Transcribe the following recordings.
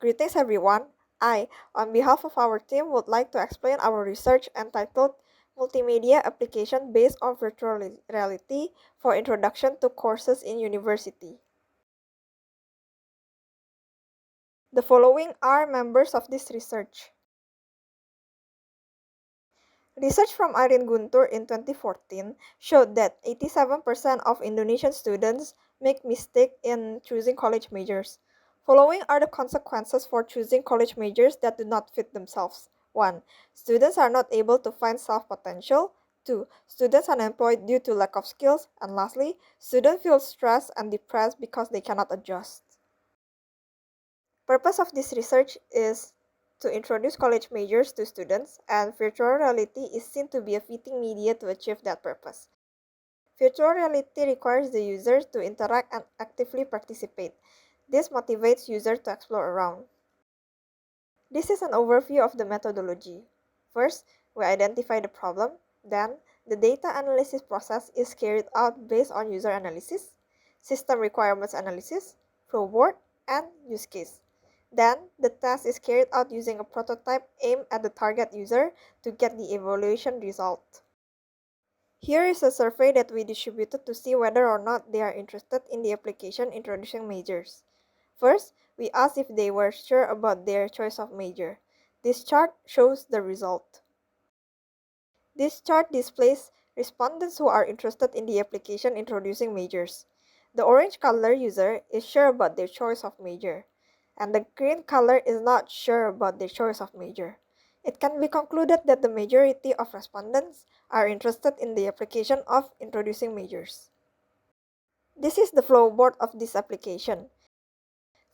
Greetings everyone. I, on behalf of our team, would like to explain our research entitled Multimedia Application Based on Virtual Reality for Introduction to Courses in University. The following are members of this research. Research from Irene Guntur in 2014 showed that 87% of Indonesian students make mistakes in choosing college majors. Following are the consequences for choosing college majors that do not fit themselves. 1. Students are not able to find self-potential. 2. Students are unemployed due to lack of skills. And lastly, students feel stressed and depressed because they cannot adjust. Purpose of this research is to introduce college majors to students, and virtual reality is seen to be a fitting media to achieve that purpose. Virtual reality requires the user to interact and actively participate. This motivates users to explore around. This is an overview of the methodology. First, we identify the problem. Then, the data analysis process is carried out based on user analysis, system requirements analysis, flowboard, and use case. Then, the test is carried out using a prototype aimed at the target user to get the evaluation result. Here is a survey that we distributed to see whether or not they are interested in the application introducing majors. First, we asked if they were sure about their choice of major. This chart shows the result. This chart displays respondents who are interested in the application introducing majors. The orange color user is sure about their choice of major, and the green color is not sure about their choice of major. It can be concluded that the majority of respondents are interested in the application of introducing majors. This is the flowboard of this application.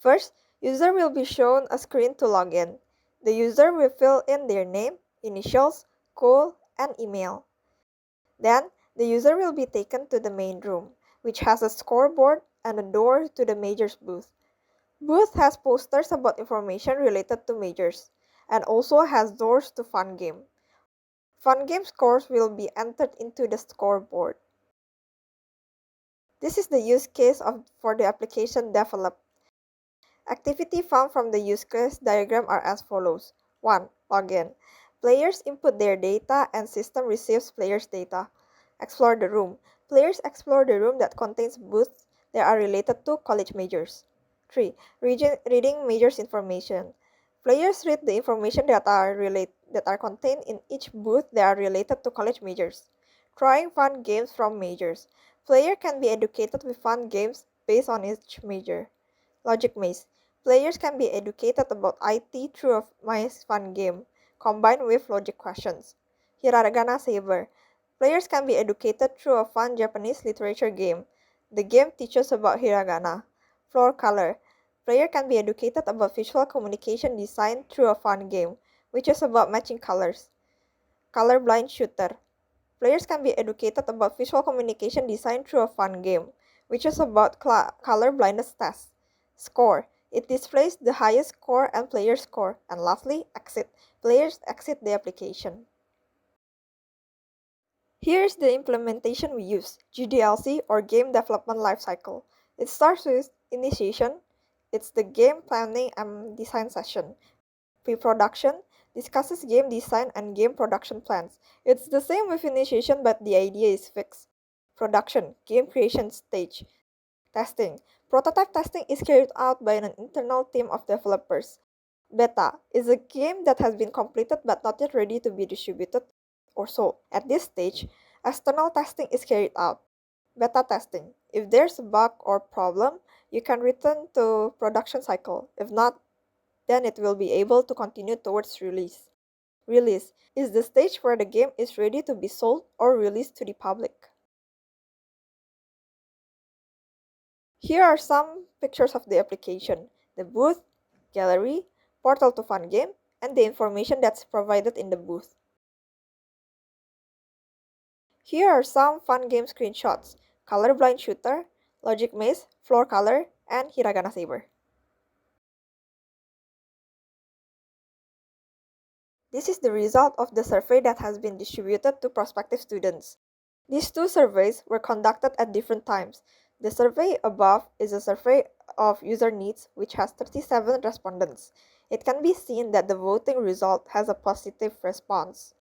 First, user will be shown a screen to log in. The user will fill in their name, initials, school, and email. Then, the user will be taken to the main room, which has a scoreboard and a door to the majors booth. Booth has posters about information related to majors, and also has doors to fun game. Fun game scores will be entered into the scoreboard. This is the use case for the application developed. Activity found from the use case diagram are as follows. 1. Login. Players input their data and system receives players' data. Explore the room. Players explore the room that contains booths that are related to college majors. 3. Reading majors information. Players read the information that are contained in each booth that are related to college majors. Trying fun games from majors. Player can be educated with fun games based on each major. Logic maze. Players can be educated about IT through a maze fun game, combined with logic questions. Hiragana Saber. Players can be educated through a fun Japanese literature game. The game teaches about hiragana. Floor color. Player can be educated about visual communication design through a fun game, which is about matching colors. Colorblind shooter. Players can be educated about visual communication design through a fun game, which is about color blindness test. Score. It displays the highest score and player score. And lastly, exit. Players exit the application. Here's the implementation we use, GDLC or Game Development Lifecycle. It starts with initiation. It's the game planning and design session. Pre-production discusses game design and game production plans. It's the same with initiation, but the idea is fixed. Production, game creation stage. Testing. Prototype testing is carried out by an internal team of developers. Beta is a game that has been completed but not yet ready to be distributed or sold. At this stage, external testing is carried out. Beta testing. If there's a bug or problem, you can return to production cycle. If not, then it will be able to continue towards release. Release is the stage where the game is ready to be sold or released to the public. Here are some pictures of the application, the booth, gallery, portal to fun game, and the information that's provided in the booth. Here are some fun game screenshots, colorblind shooter, logic maze, floor color, and hiragana saber. This is the result of the survey that has been distributed to prospective students. These two surveys were conducted at different times. The survey above is a survey of user needs which has 37 respondents. It can be seen that the voting result has a positive response.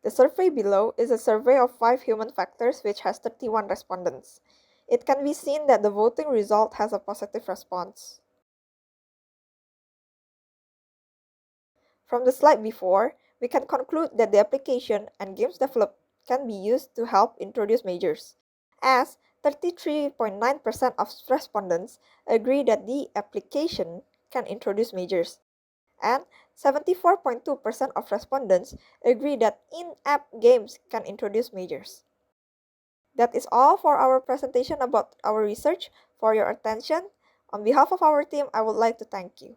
The survey below is a survey of 5 human factors which has 31 respondents. It can be seen that the voting result has a positive response. From the slide before, we can conclude that the application and games developed can be used to help introduce majors, as 33.9% of respondents agree that the application can introduce majors, and 74.2% of respondents agree that in-app games can introduce majors. That is all for our presentation about our research. For your attention, on behalf of our team, I would like to thank you.